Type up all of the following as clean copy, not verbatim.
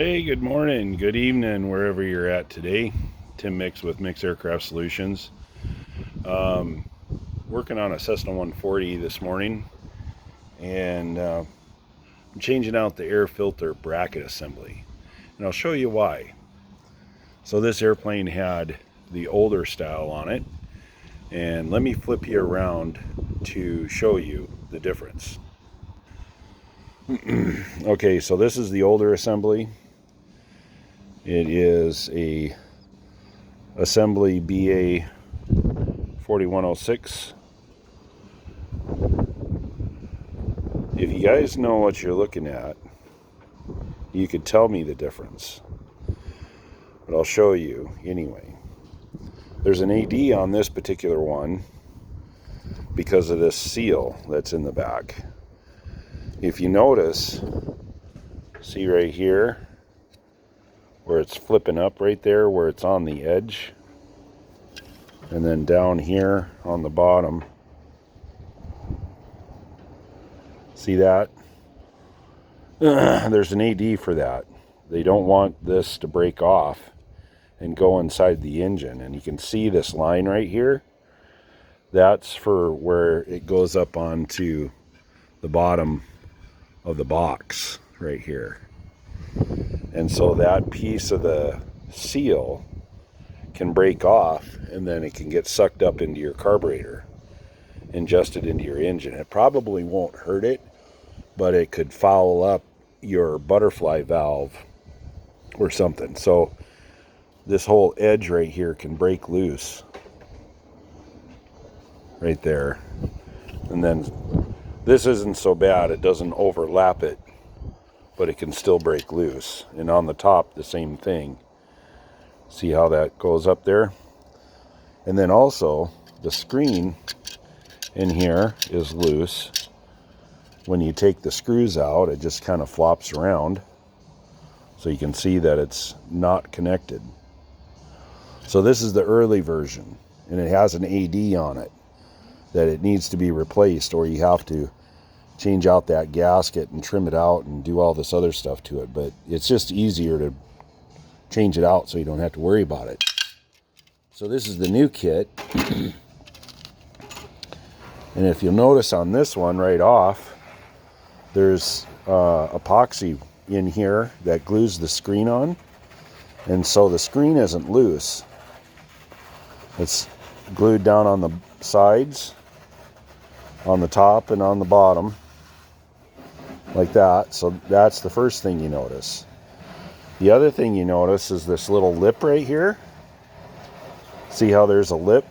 Hey, good morning, good evening, wherever you're at today. Tim Mix with Mix Aircraft Solutions. Um, Working on a Cessna 140 this morning, and I'm changing out the air filter bracket assembly, and I'll show you why. So this airplane had the older style on it, and let me flip you around to show you the difference. Okay, so this is the older assembly. It is a assembly BA 4106. If you guys know what you're looking at, you could tell me the difference, but I'll show you anyway. There's an AD on this particular one because of this seal that's in the back. If you notice, see right here where it's flipping up right there, where it's on the edge, and then down here on the bottom, see that? There's an AD for that. They don't want this to break off and go inside the engine. And you can see this line right here. That's for where it goes up onto the bottom of the box right here. And so that piece of the seal can break off, and then it can get sucked up into your carburetor, ingested into your engine. It probably won't hurt it, but it could foul up your butterfly valve or something. So this whole edge right here can break loose right there. And then this isn't so bad, it doesn't overlap it, but it can still break loose. And on the top, the same thing. See how that goes up there? And then also the screen in here is loose. When you take the screws out, it just kind of flops around, so you can see that it's not connected. So this is the early version, and it has an AD on it that it needs to be replaced, or you have to change out that gasket and trim it out and do all this other stuff to it. But it's just easier to change it out so you don't have to worry about it. So this is the new kit. And if you'll notice on this one right off, there's epoxy in here that glues the screen on. And so the screen isn't loose. It's glued down on the sides, on the top, and on the bottom, like that. So that's the first thing you notice. The other thing you notice is this little lip right here. See how there's a lip?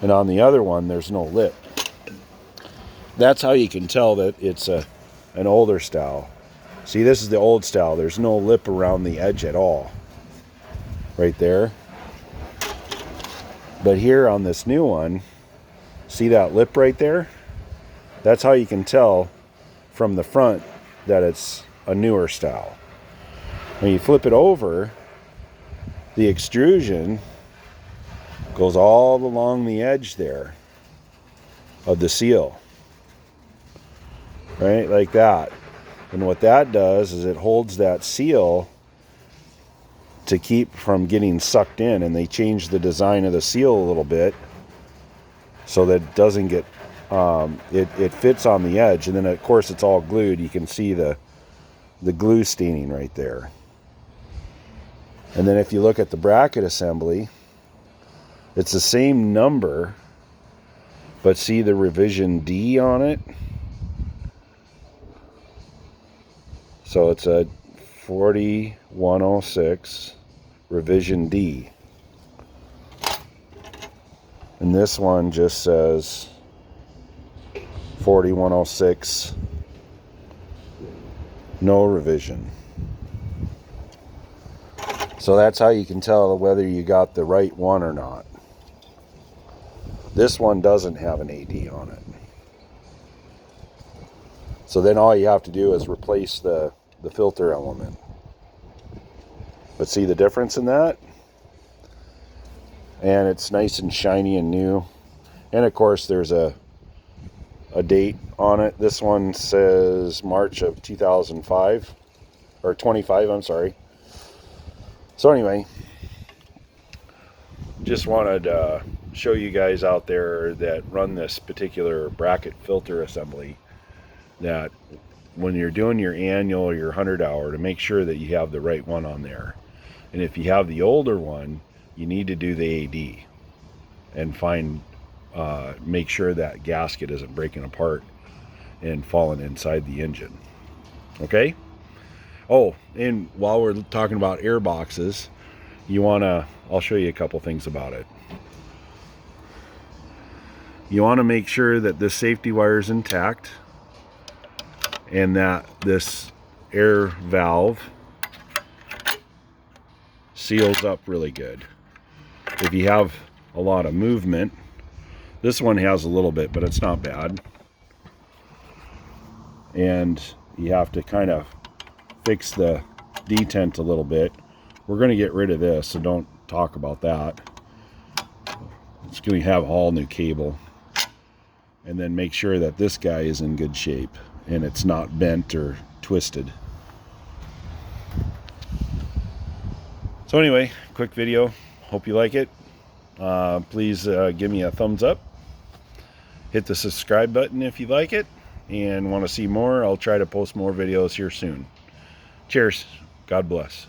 And on the other one, there's no lip. That's how you can tell that it's an older style. See, this is the old style. There's no lip around the edge at all. Right there. But here on this new one, see that lip right there? That's how you can tell from the front that it's a newer style. When you flip it over, the extrusion goes all along the edge there of the seal. Right, like that. And what that does is it holds that seal to keep from getting sucked in, and they change the design of the seal a little bit so that it doesn't get it fits on the edge. And then of course it's all glued. You can see the glue staining right there. And then if you look at the bracket assembly, it's the same number, but see the revision D on it? So it's a 4106 revision D. And this one just says 4106 no revision. So that's how you can tell whether you got the right one or not. This one doesn't have an AD on it. So then all you have to do is replace the filter element. But see the difference in that? And it's nice and shiny and new. And of course there's a date on it. This one says March of 2005. or 25, I'm sorry. So anyway, just wanted to show you guys out there that run this particular bracket filter assembly that when you're doing your annual or your 100 hour, to make sure that you have the right one on there. And if you have the older one, you need to do the AD and make sure that gasket isn't breaking apart and falling inside the engine. Okay? Oh, and while we're talking about air boxes, I'll show you a couple things about it. You want to make sure that this safety wire is intact and that this air valve seals up really good. If you have a lot of movement, this one has a little bit, but it's not bad. And you have to kind of fix the detent a little bit. We're going to get rid of this, so don't talk about that. It's going to have all new cable. And then make sure that this guy is in good shape and it's not bent or twisted. So anyway, quick video. Hope you like it. Please give me a thumbs up. Hit the subscribe button if you like it and want to see more. I'll try to post more videos here soon. Cheers. God bless.